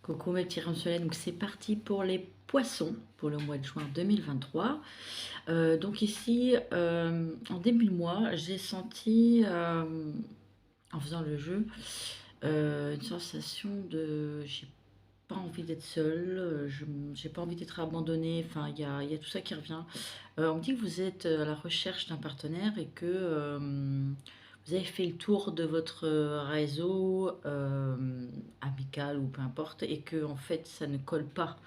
Coucou mes petits soleil, donc c'est parti pour les poissons pour le mois de juin 2023. Donc ici, en début de mois, j'ai senti, en faisant le jeu, une sensation de j'ai pas envie d'être seule, j'ai pas envie d'être abandonnée, enfin il y a tout ça qui revient. On me dit que vous êtes à la recherche d'un partenaire et que vous avez fait le tour de votre réseau amical ou peu importe, et que en fait ça ne colle pas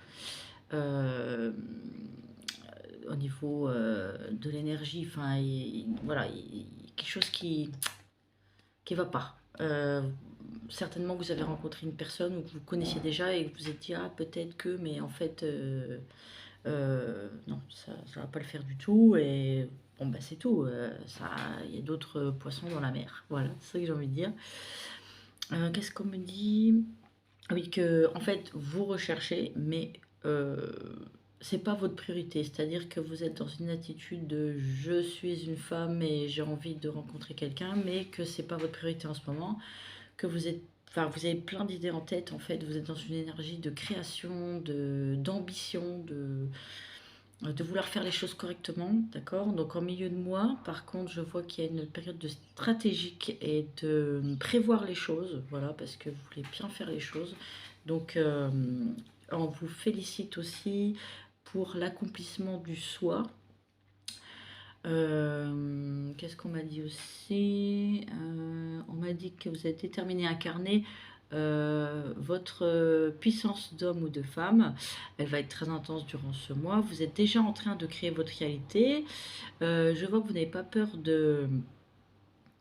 euh, au niveau de l'énergie. Enfin, voilà, il y a quelque chose qui va pas. Certainement vous avez rencontré une personne ou que vous connaissiez déjà et que vous étiez ah peut-être que, mais en fait non, ça va pas le faire du tout. Et bon, bah c'est tout. Ça, il y a d'autres poissons dans la mer. Voilà, c'est ça que j'ai envie de dire. Qu'est-ce qu'on me dit? Oui, que en fait, vous recherchez, mais c'est pas votre priorité. C'est-à-dire que vous êtes dans une attitude de je suis une femme et j'ai envie de rencontrer quelqu'un, mais que c'est pas votre priorité en ce moment, que vous êtes, enfin, vous avez plein d'idées en tête. En fait, vous êtes dans une énergie de création, d'ambition, de vouloir faire les choses correctement, d'accord? Donc en milieu de mois, par contre, je vois qu'il y a une période de stratégique et de prévoir les choses, voilà, parce que vous voulez bien faire les choses. Donc on vous félicite aussi pour l'accomplissement du soi. Qu'est-ce qu'on m'a dit aussi? On m'a dit que vous êtes déterminé à incarner votre puissance d'homme ou de femme. Elle va être très intense durant ce mois. Vous êtes déjà en train de créer votre réalité. Je vois que vous n'avez pas peur de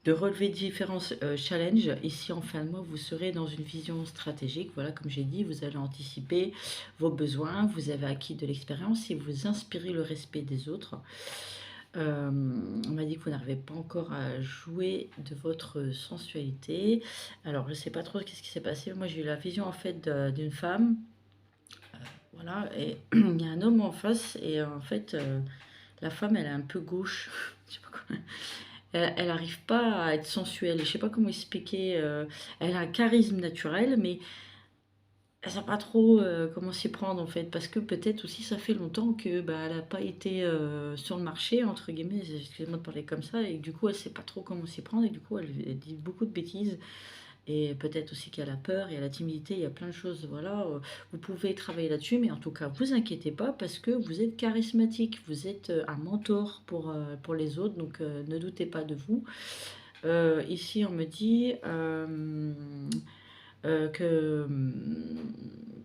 relever différents challenges. Ici, en fin de mois, vous serez dans une vision stratégique. Voilà, comme j'ai dit, vous allez anticiper vos besoins. Vous avez acquis de l'expérience et vous inspirez le respect des autres. On m'a dit que vous n'arrivez pas encore à jouer de votre sensualité. Alors, je ne sais pas trop ce qui s'est passé. Moi, j'ai eu la vision en fait d'une femme. Voilà, et il y a un homme en face, et en fait, la femme, elle est un peu gauche. Je sais pas comment. Elle n'arrive pas à être sensuelle. Je sais pas comment expliquer. Elle a un charisme naturel, mais elle sait pas trop comment s'y prendre en fait, parce que peut-être aussi ça fait longtemps que bah, elle n'a pas été sur le marché entre guillemets, excusez-moi de parler comme ça, et du coup elle sait pas trop comment s'y prendre, et du coup elle dit beaucoup de bêtises, et peut-être aussi qu'il y a la peur, il y a la timidité, il y a plein de choses, voilà. Vous pouvez travailler là-dessus, mais en tout cas vous inquiétez pas parce que vous êtes charismatique, vous êtes un mentor pour les autres, donc ne doutez pas de vous. Ici on me dit que,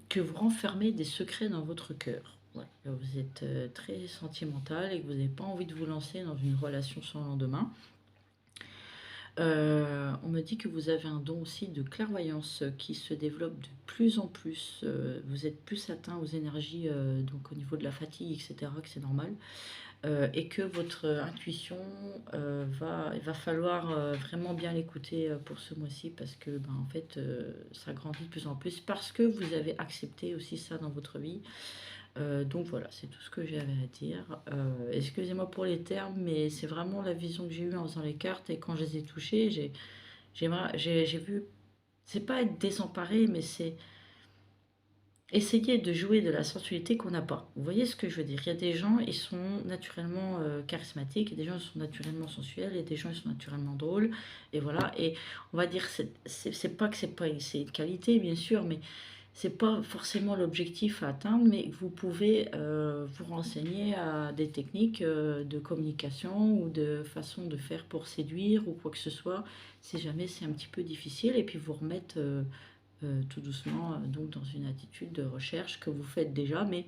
que vous renfermez des secrets dans votre cœur. Ouais, vous êtes très sentimental et que vous n'avez pas envie de vous lancer dans une relation sans lendemain. On me dit que vous avez un don aussi de clairvoyance qui se développe de plus en plus. Vous êtes plus atteint aux énergies, donc au niveau de la fatigue, etc., que c'est normal. Et que votre intuition, il va falloir vraiment bien l'écouter pour ce mois-ci parce que ben, en fait, ça grandit de plus en plus parce que vous avez accepté aussi ça dans votre vie. Donc voilà, c'est tout ce que j'avais à dire. Excusez-moi pour les termes, mais c'est vraiment la vision que j'ai eue en faisant les cartes et quand je les ai touchées, j'ai vu, c'est pas être désemparé, mais c'est essayer de jouer de la sensualité qu'on n'a pas. Vous voyez ce que je veux dire? Il y a des gens, ils sont naturellement charismatiques, et des gens, ils sont naturellement sensuels, et des gens, ils sont naturellement drôles. Et voilà. Et on va dire, c'est pas que c'est une qualité, bien sûr, mais c'est pas forcément l'objectif à atteindre, mais vous pouvez vous renseigner à des techniques de communication ou de façon de faire pour séduire ou quoi que ce soit, si jamais c'est un petit peu difficile, et puis vous remettre tout doucement donc dans une attitude de recherche que vous faites déjà, mais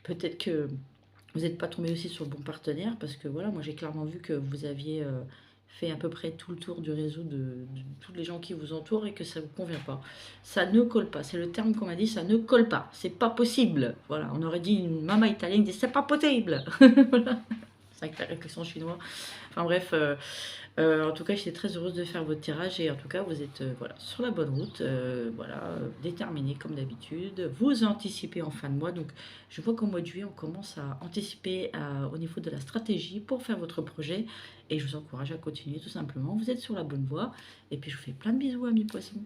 peut-être que vous n'êtes pas tombé aussi sur le bon partenaire, parce que voilà, moi j'ai clairement vu que vous aviez fait à peu près tout le tour du réseau de tous les gens qui vous entourent et que ça ne vous convient pas. Ça ne colle pas, c'est le terme qu'on m'a dit, ça ne colle pas, c'est pas possible. Voilà, on aurait dit une maman italienne dit c'est pas possible. Voilà. C'est avec la réflexion chinoise. Enfin bref, en tout cas, j'étais très heureuse de faire votre tirage et en tout cas, vous êtes voilà, sur la bonne route, voilà, déterminé comme d'habitude. Vous anticipez en fin de mois, donc je vois qu'au mois de juillet, on commence à anticiper au niveau de la stratégie pour faire votre projet et je vous encourage à continuer tout simplement. Vous êtes sur la bonne voie et puis je vous fais plein de bisous, amis poissons.